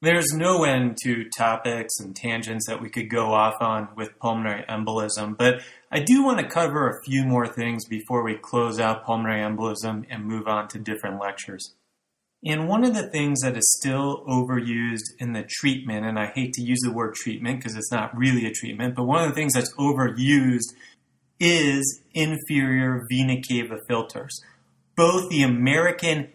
There's no end to topics and tangents that we could go off on with pulmonary embolism, but I do want to cover a few more things before we close out pulmonary embolism and move on to different lectures. And one of the things that is still overused in the treatment, and I hate to use the word treatment because it's not really a treatment, but one of the things that's overused is inferior vena cava filters. Both the American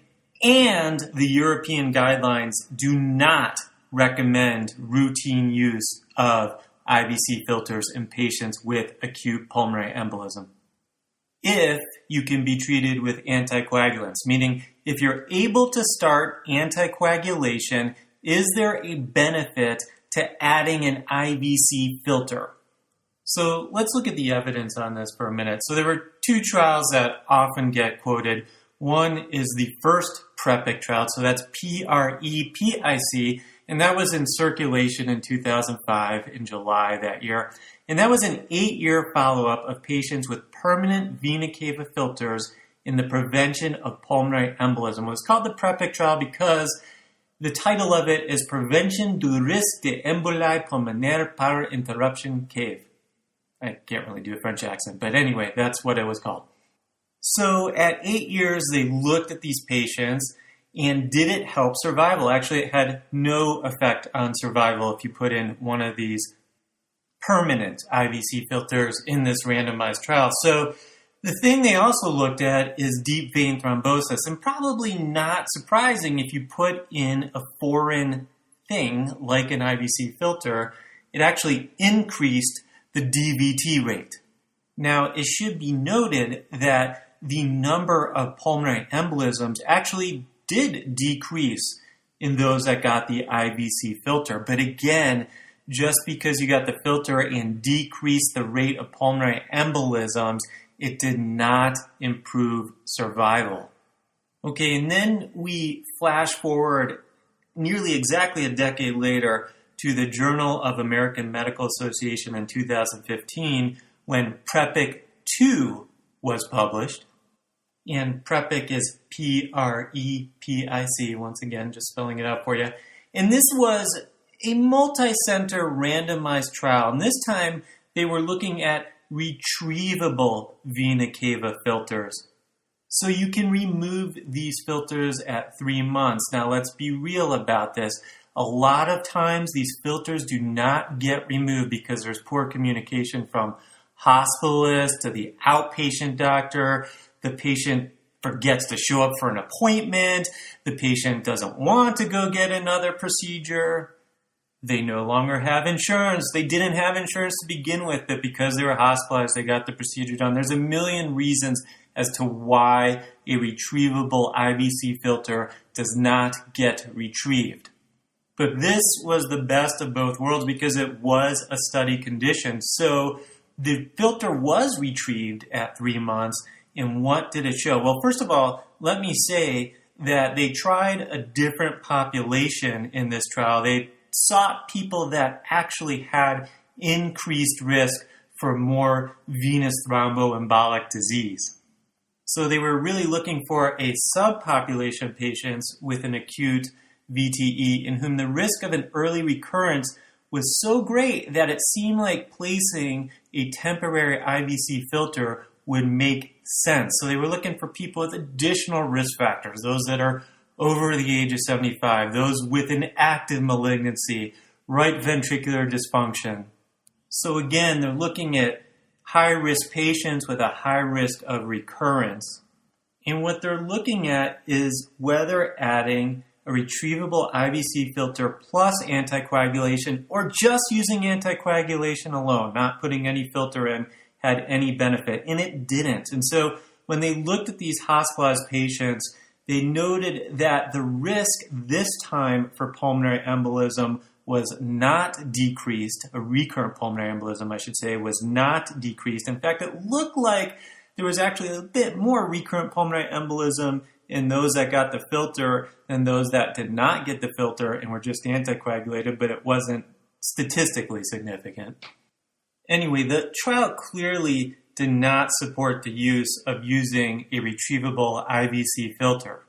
and the European guidelines do not recommend routine use of IVC filters in patients with acute pulmonary embolism. If you can be treated with anticoagulants, meaning if you're able to start anticoagulation, is there a benefit to adding an IVC filter? So let's look at the evidence on this for a minute. So there were two trials that often get quoted. One is the first PREPIC trial, so that's PREPIC, and that was in Circulation in 2005 in July that year. And that was an 8-year follow-up of patients with permanent vena cava filters in the prevention of pulmonary embolism. It was called the PREPIC trial because the title of it is Prevention du risque de emboli pulmonaire par interruption cave. I can't really do a French accent, but anyway, that's what it was called. So at 8 years, they looked at these patients, and did it help survival? Actually, it had no effect on survival if you put in one of these permanent IVC filters in this randomized trial. So the thing they also looked at is deep vein thrombosis, and probably not surprising if you put in a foreign thing like an IVC filter, it actually increased the DVT rate. Now, it should be noted that the number of pulmonary embolisms actually did decrease in those that got the IVC filter. But again, just because you got the filter and decreased the rate of pulmonary embolisms, it did not improve survival. Okay, and then we flash forward nearly exactly a decade later to the Journal of American Medical Association in 2015 when PREPIC 2 was published. And PREPIC is PREPIC, once again, just spelling it out for you. And this was a multi-center randomized trial. And this time, they were looking at retrievable vena cava filters. So you can remove these filters at 3 months. Now, let's be real about this. A lot of times, these filters do not get removed because there's poor communication from hospitalist to the outpatient doctor. The patient forgets to show up for an appointment. The patient doesn't want to go get another procedure. They no longer have insurance. They didn't have insurance to begin with, but because they were hospitalized, they got the procedure done. There's a million reasons as to why a retrievable IVC filter does not get retrieved. But this was the best of both worlds because it was a study condition. So the filter was retrieved at 3 months. And what did it show? Well, first of all, let me say that they tried a different population in this trial. They sought people that actually had increased risk for more venous thromboembolic disease. So they were really looking for a subpopulation of patients with an acute VTE in whom the risk of an early recurrence was so great that it seemed like placing a temporary IVC filter would make sense. So they were looking for people with additional risk factors, those that are over the age of 75, those with an active malignancy, right ventricular dysfunction. So again, they're looking at high-risk patients with a high risk of recurrence. And what they're looking at is whether adding a retrievable IVC filter plus anticoagulation or just using anticoagulation alone, not putting any filter in, had any benefit, and it didn't. And so when they looked at these hospitalized patients, they noted that the risk this time for pulmonary embolism was not decreased. A recurrent pulmonary embolism, I should say, was not decreased. In fact, it looked like there was actually a bit more recurrent pulmonary embolism in those that got the filter than those that did not get the filter and were just anticoagulated, but it wasn't statistically significant. Anyway, the trial clearly did not support the use of using a retrievable IVC filter.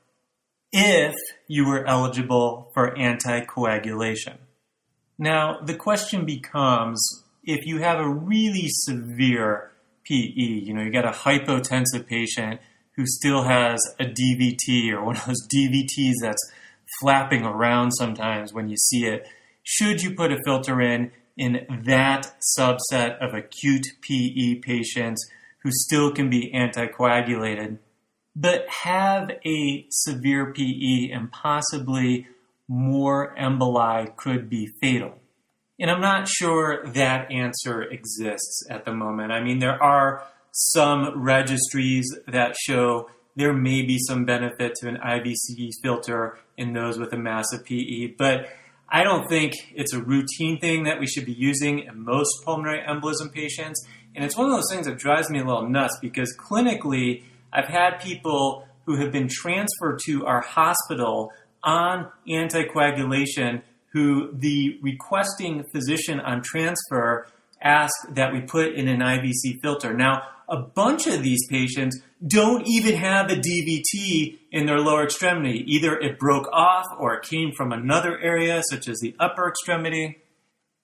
if you were eligible for anticoagulation. Now, the question becomes, if you have a really severe PE, you got a hypotensive patient who still has a DVT or one of those DVTs that's flapping around sometimes when you see it, should you put a filter in that subset of acute PE patients who still can be anticoagulated, but have a severe PE and possibly more emboli could be fatal? And I'm not sure that answer exists at the moment. I mean, there are some registries that show there may be some benefit to an IVC filter in those with a massive PE, but I don't think it's a routine thing that we should be using in most pulmonary embolism patients. And it's one of those things that drives me a little nuts because clinically, I've had people who have been transferred to our hospital on anticoagulation who the requesting physician on transfer asked that we put in an IVC filter. Now, a bunch of these patients don't even have a DVT in their lower extremity. Either it broke off or it came from another area, such as the upper extremity.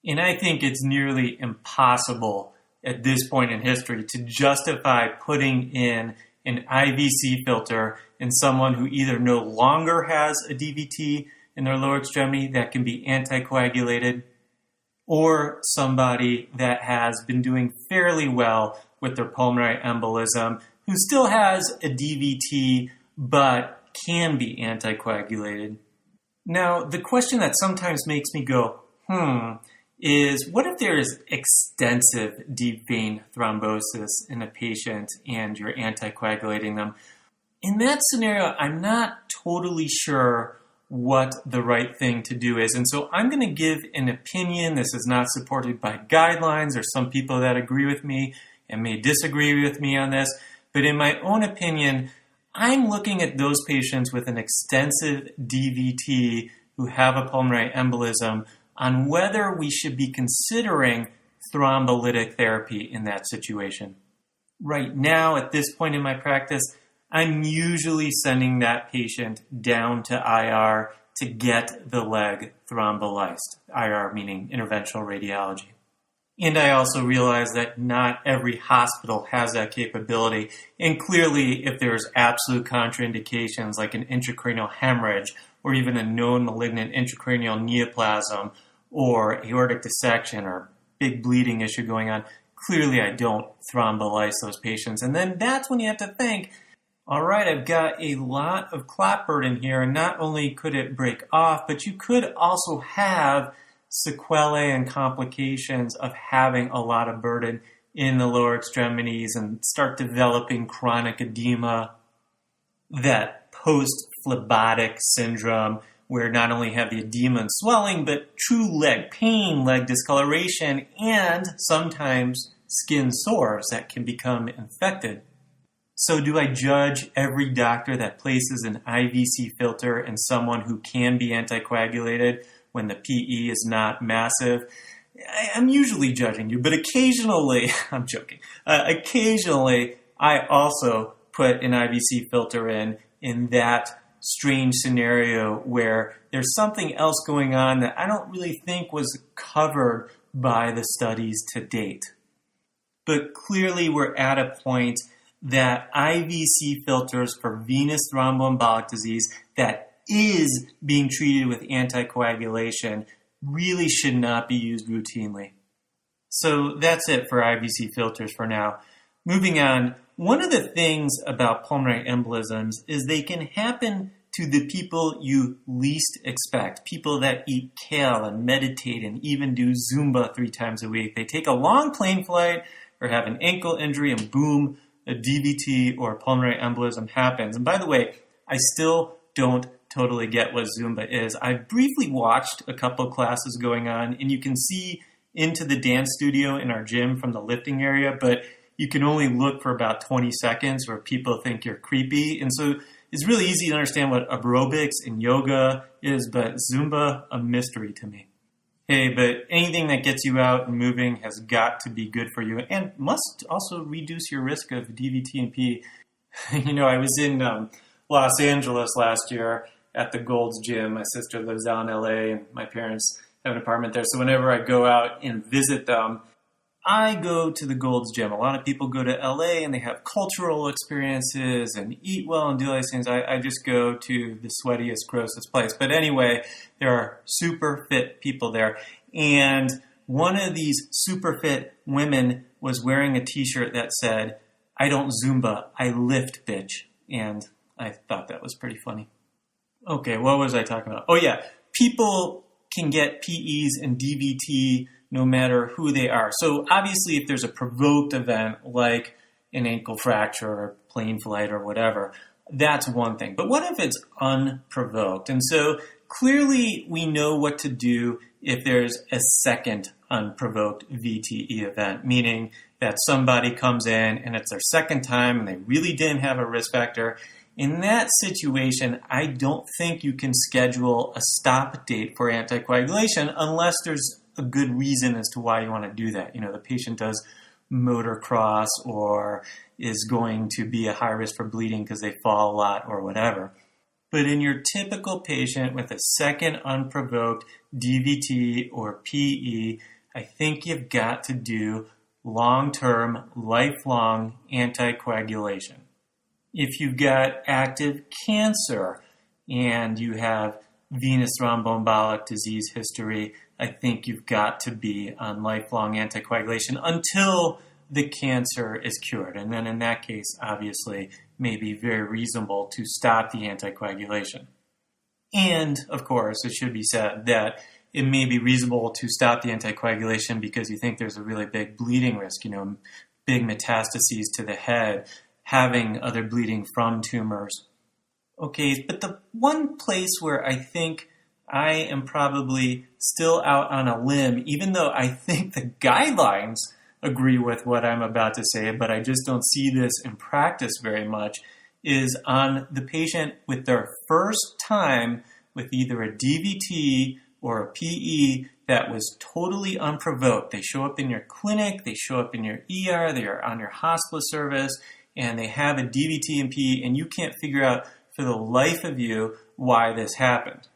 And I think it's nearly impossible at this point in history to justify putting in an IVC filter in someone who either no longer has a DVT in their lower extremity that can be anticoagulated, or somebody that has been doing fairly well with their pulmonary embolism who still has a DVT but can be anticoagulated. Now, the question that sometimes makes me go, is what if there is extensive deep vein thrombosis in a patient and you're anticoagulating them? In that scenario, I'm not totally sure what the right thing to do is. And so I'm going to give an opinion. This is not supported by guidelines. There's some people that agree with me and may disagree with me on this. But in my own opinion, I'm looking at those patients with an extensive DVT who have a pulmonary embolism on whether we should be considering thrombolytic therapy in that situation. Right now, at this point in my practice, I'm usually sending that patient down to IR to get the leg thrombolyzed. IR meaning interventional radiology. And I also realize that not every hospital has that capability. And clearly, if there's absolute contraindications like an intracranial hemorrhage or even a known malignant intracranial neoplasm or aortic dissection or big bleeding issue going on, clearly I don't thrombolyze those patients. And then that's when you have to think, all right, I've got a lot of clot burden here, and not only could it break off, but you could also have sequelae and complications of having a lot of burden in the lower extremities and start developing chronic edema, that post-phlebitic syndrome, where not only have the edema and swelling, but true leg pain, leg discoloration, and sometimes skin sores that can become infected. So do I judge every doctor that places an IVC filter in someone who can be anticoagulated when the PE is not massive? I'm usually judging you, but occasionally, I'm joking, occasionally I also put an IVC filter in that strange scenario where there's something else going on that I don't really think was covered by the studies to date. But clearly we're at a point that IVC filters for venous thromboembolic disease that is being treated with anticoagulation really should not be used routinely. So that's it for IVC filters for now. Moving on, one of the things about pulmonary embolisms is they can happen to the people you least expect, people that eat kale and meditate and even do Zumba 3 times a week. They take a long plane flight or have an ankle injury and boom, a DVT or pulmonary embolism happens. And by the way, I still don't totally get what Zumba is. I briefly watched a couple classes going on, and you can see into the dance studio in our gym from the lifting area, but you can only look for about 20 seconds where people think you're creepy. And so it's really easy to understand what aerobics and yoga is, but Zumba, a mystery to me. Hey, but anything that gets you out and moving has got to be good for you and must also reduce your risk of DVT and PE. I was in Los Angeles last year at the Gold's Gym. My sister lives out in LA and my parents have an apartment there. So whenever I go out and visit them, I go to the Gold's Gym. A lot of people go to LA and they have cultural experiences and eat well and do all these things. I just go to the sweatiest, grossest place. But anyway, there are super fit people there. And one of these super fit women was wearing a t-shirt that said, "I don't Zumba, I lift, bitch." And I thought that was pretty funny. Okay, what was I talking about? Oh yeah, people can get PEs and DVT no matter who they are. So obviously if there's a provoked event like an ankle fracture or plane flight or whatever, that's one thing. But what if it's unprovoked? And so clearly we know what to do if there's a second unprovoked VTE event, meaning that somebody comes in and it's their second time and they really didn't have a risk factor. In that situation, I don't think you can schedule a stop date for anticoagulation unless there's a good reason as to why you want to do that. You know, the patient does motocross or is going to be a high risk for bleeding because they fall a lot or whatever. But in your typical patient with a second unprovoked DVT or PE, I think you've got to do long-term, lifelong anticoagulation. If you've got active cancer and you have venous thromboembolic disease history, I think you've got to be on lifelong anticoagulation until the cancer is cured. And then in that case, obviously, may be very reasonable to stop the anticoagulation. And, of course, it should be said that it may be reasonable to stop the anticoagulation because you think there's a really big bleeding risk, big metastases to the head, having other bleeding from tumors. Okay, but the one place where I think I am probably still out on a limb, even though I think the guidelines agree with what I'm about to say, but I just don't see this in practice very much, is on the patient with their first time with either a DVT or a PE that was totally unprovoked. They show up in your clinic, they show up in your ER, they are on your hospice service, and they have a DVT and PE, and you can't figure out for the life of you why this happened.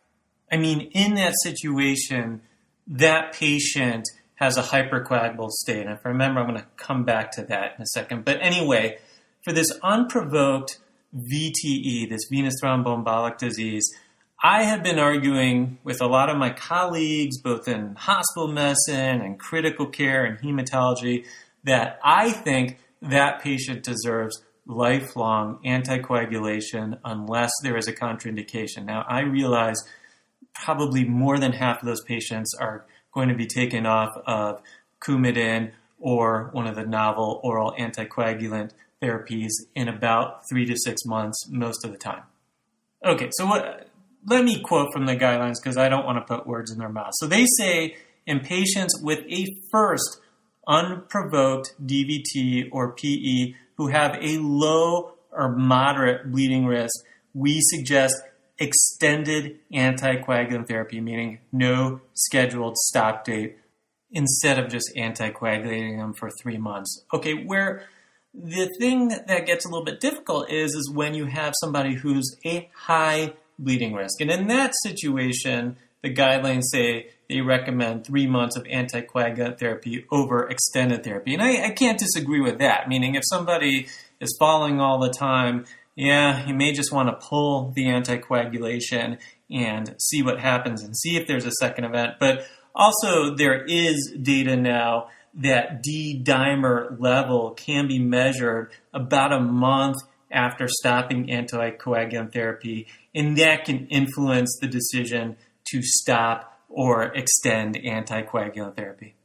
I mean, in that situation, that patient has a hyper-coagulable state. And if I remember, I'm going to come back to that in a second. But anyway, for this unprovoked VTE, this venous thromboembolic disease, I have been arguing with a lot of my colleagues, both in hospital medicine and critical care and hematology, that I think that patient deserves lifelong anticoagulation unless there is a contraindication. Now, I realize probably more than half of those patients are going to be taken off of Coumadin or one of the novel oral anticoagulant therapies in about 3 to 6 months most of the time. Okay, so let me quote from the guidelines because I don't want to put words in their mouth. So they say in patients with a first unprovoked DVT or PE who have a low or moderate bleeding risk, we suggest extended anticoagulant therapy, meaning no scheduled stop date, instead of just anticoagulating them for 3 months. Okay, where the thing that gets a little bit difficult is when you have somebody who's a high bleeding risk. And in that situation, the guidelines say they recommend 3 months of anticoagulant therapy over extended therapy. And I can't disagree with that, meaning if somebody is falling all the time, yeah, you may just want to pull the anticoagulation and see what happens and see if there's a second event. But also there is data now that D-dimer level can be measured about a month after stopping anticoagulant therapy, and that can influence the decision to stop or extend anticoagulant therapy.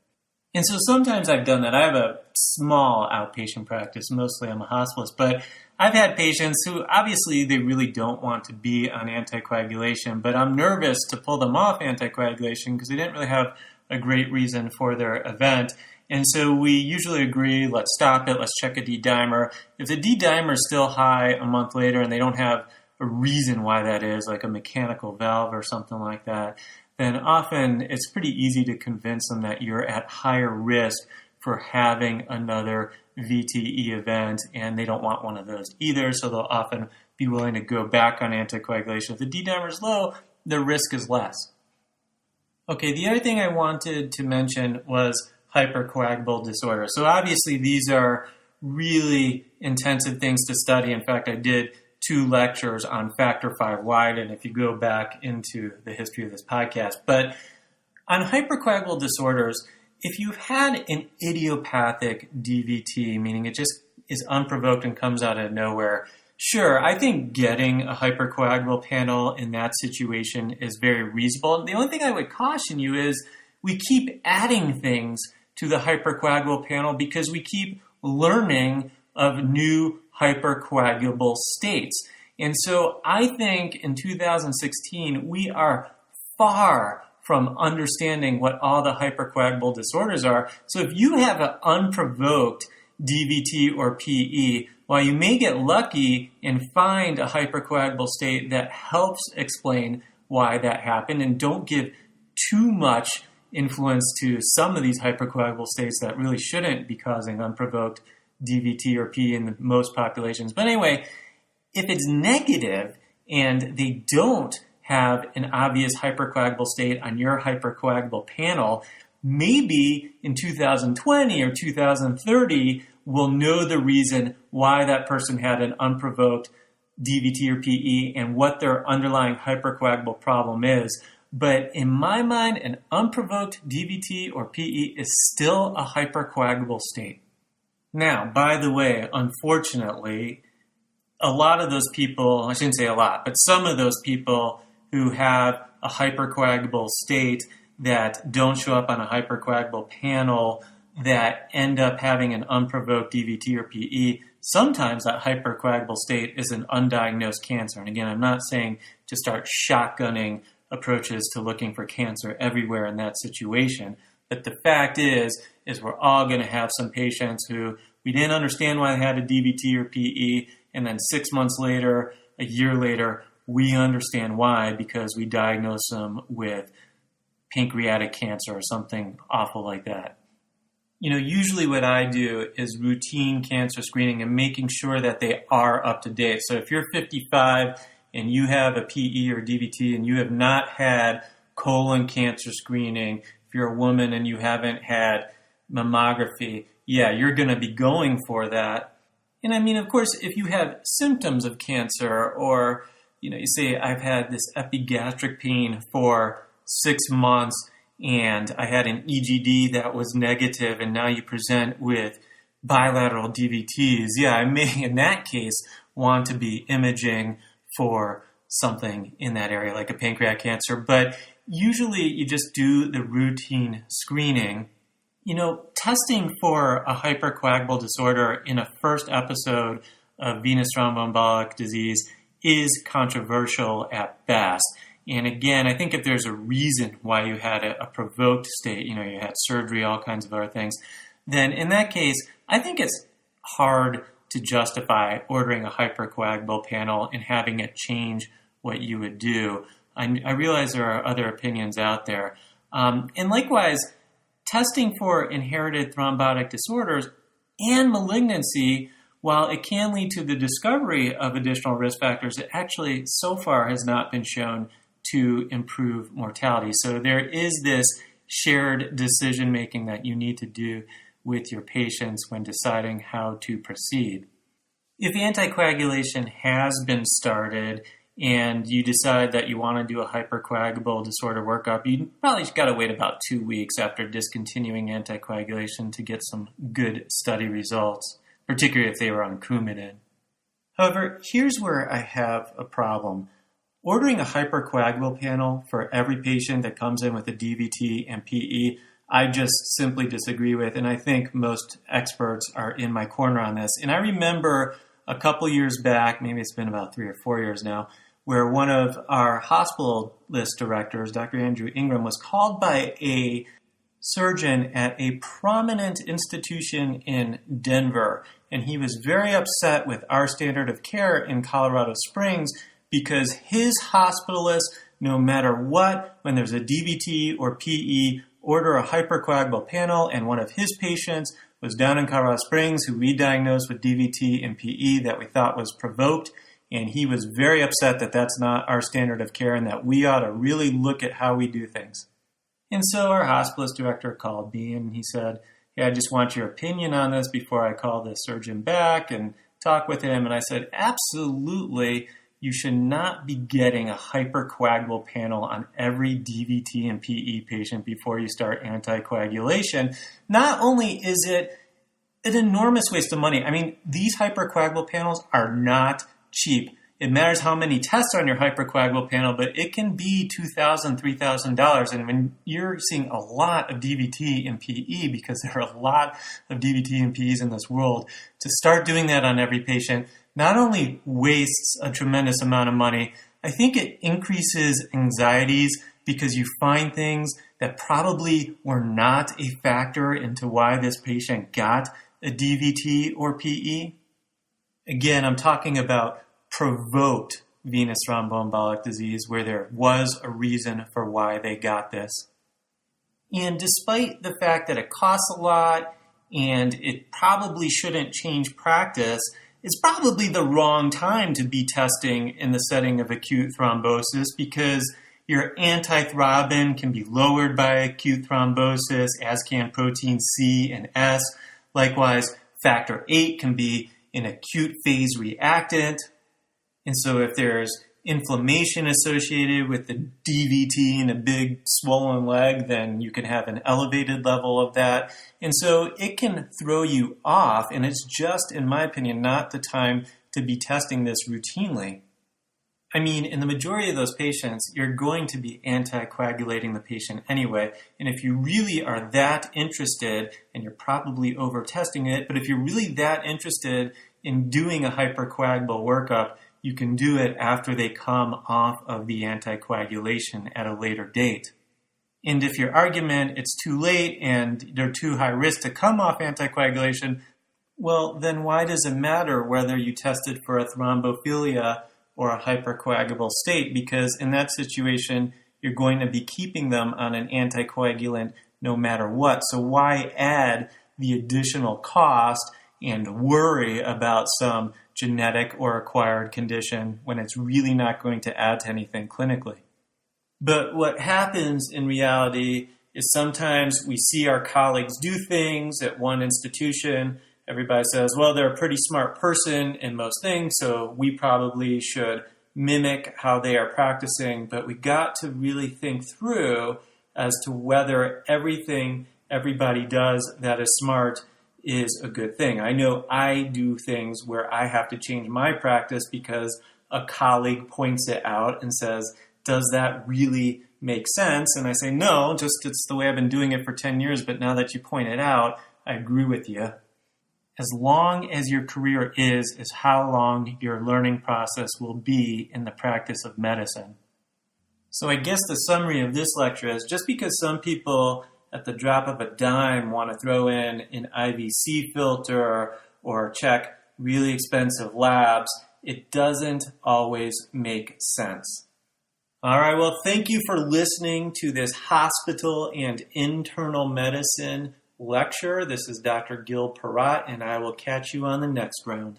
And so sometimes I've done that. I have a small outpatient practice, mostly I'm a hospitalist, but I've had patients who obviously they really don't want to be on anticoagulation, but I'm nervous to pull them off anticoagulation because they didn't really have a great reason for their event. And so we usually agree, let's stop it, let's check a D-dimer. If the D-dimer is still high a month later and they don't have a reason why that is, like a mechanical valve or something like that, then often it's pretty easy to convince them that you're at higher risk for having another VTE event, and they don't want one of those either, so they'll often be willing to go back on anticoagulation. If the D-dimer is low, the risk is less. Okay, the other thing I wanted to mention was hyper-coagulable disorder. So obviously these are really intensive things to study. In fact, I did 2 lectures on factor V Leiden if you go back into the history of this podcast. But on hypercoagulable disorders, if you've had an idiopathic DVT, meaning it just is unprovoked and comes out of nowhere, sure, I think getting a hypercoagulable panel in that situation is very reasonable. The only thing I would caution you is we keep adding things to the hypercoagulable panel because we keep learning of new hypercoagulable states. And so I think in 2016, we are far from understanding what all the hypercoagulable disorders are. So if you have an unprovoked DVT or PE, while you may get lucky and find a hypercoagulable state that helps explain why that happened, and don't give too much influence to some of these hypercoagulable states that really shouldn't be causing unprovoked DVT or PE in most populations. But anyway, if it's negative and they don't have an obvious hypercoagulable state on your hypercoagulable panel, maybe in 2020 or 2030, we'll know the reason why that person had an unprovoked DVT or PE and what their underlying hypercoagulable problem is. But in my mind, an unprovoked DVT or PE is still a hypercoagulable state. Now, by the way, unfortunately, a lot of those people, I shouldn't say a lot, but some of those people who have a hypercoagulable state that don't show up on a hypercoagulable panel that end up having an unprovoked DVT or PE, sometimes that hypercoagulable state is an undiagnosed cancer. And again, I'm not saying to start shotgunning approaches to looking for cancer everywhere in that situation. But the fact is we're all going to have some patients who we didn't understand why they had a DVT or PE, and then 6 months later, a year later, we understand why because we diagnosed them with pancreatic cancer or something awful like that. Usually what I do is routine cancer screening and making sure that they are up to date. So if you're 55 and you have a PE or DVT and you have not had colon cancer screening, if you're a woman and you haven't had mammography, yeah, you're going to be going for that. And I mean, of course, if you have symptoms of cancer or, you say, I've had this epigastric pain for 6 months and I had an EGD that was negative and now you present with bilateral DVTs, yeah, I may in that case want to be imaging for something in that area like a pancreatic cancer. But usually you just do the routine screening. Testing for a hypercoagulable disorder in a first episode of venous thromboembolic disease is controversial at best. And again, I think if there's a reason why you had a provoked state, you had surgery, all kinds of other things, then in that case, I think it's hard to justify ordering a hypercoagulable panel and having it change what you would do. I realize there are other opinions out there. And likewise, testing for inherited thrombotic disorders and malignancy, while it can lead to the discovery of additional risk factors, it actually so far has not been shown to improve mortality. So there is this shared decision-making that you need to do with your patients when deciding how to proceed. If anticoagulation has been started and you decide that you want to do a hypercoagulable disorder workup, you probably got to wait about 2 weeks after discontinuing anticoagulation to get some good study results, particularly if they were on Coumadin. However, here's where I have a problem. Ordering a hypercoagulable panel for every patient that comes in with a DVT and PE, I just simply disagree with, and I think most experts are in my corner on this. And I remember a couple years back, maybe it's been about 3 or 4 years now, where one of our hospitalist directors, Dr. Andrew Ingram, was called by a surgeon at a prominent institution in Denver. And he was very upset with our standard of care in Colorado Springs because his hospitalists, no matter what, when there's a DVT or PE, order a hypercoagulable panel, and one of his patients was down in Colorado Springs who we diagnosed with DVT and PE that we thought was provoked, And he was very upset that that's not our standard of care and that we ought to really look at how we do things. And so our hospitalist director called me and he said, "Hey, I just want your opinion on this before I call the surgeon back and talk with him." And I said, "Absolutely, you should not be getting a hyper-coagulable panel on every DVT and PE patient before you start anticoagulation. Not only is it an enormous waste of money. I mean, these hyper-coagulable panels are not cheap. It matters how many tests are on your hyper-coagulable panel, but it can be $2,000, $3,000. And when you're seeing a lot of DVT and PE, because there are a lot of DVT and PEs in this world, to start doing that on every patient not only wastes a tremendous amount of money, I think it increases anxieties because you find things that probably were not a factor into why this patient got a DVT or PE. Again, I'm talking about provoked venous thromboembolic disease where there was a reason for why they got this. And despite the fact that it costs a lot and it probably shouldn't change practice, it's probably the wrong time to be testing in the setting of acute thrombosis because your antithrombin can be lowered by acute thrombosis, as can protein C and S. Likewise, factor VIII can be an acute phase reactant. And so if there's inflammation associated with the DVT in a big swollen leg, then you can have an elevated level of that. And so it can throw you off, and it's just, in my opinion, not the time to be testing this routinely. I mean, in the majority of those patients, you're going to be anticoagulating the patient anyway. And if you really are that interested, and you're probably over-testing it, but if you're really that interested in doing a hypercoagulable workup, you can do it after they come off of the anticoagulation at a later date. And if your argument it's too late and they're too high risk to come off anticoagulation, well, then why does it matter whether you tested for a thrombophilia or a hypercoagulable state? Because in that situation, you're going to be keeping them on an anticoagulant no matter what. So why add the additional cost and worry about some genetic or acquired condition when it's really not going to add to anything clinically? But what happens in reality is sometimes we see our colleagues do things at one institution. Everybody says, well, they're a pretty smart person in most things, so we probably should mimic how they are practicing. But we got to really think through as to whether everything everybody does that is smart is a good thing. I know I do things where I have to change my practice because a colleague points it out and says, does that really make sense? And I say, no, just it's the way I've been doing it for 10 years, but now that you point it out, I agree with you. As long as your career is how long your learning process will be in the practice of medicine. So I guess the summary of this lecture is just because some people at the drop of a dime want to throw in an IVC filter or check really expensive labs, it doesn't always make sense. All right, well, thank you for listening to this hospital and internal medicine lecture. This is Dr. Gil Parat, and I will catch you on the next round.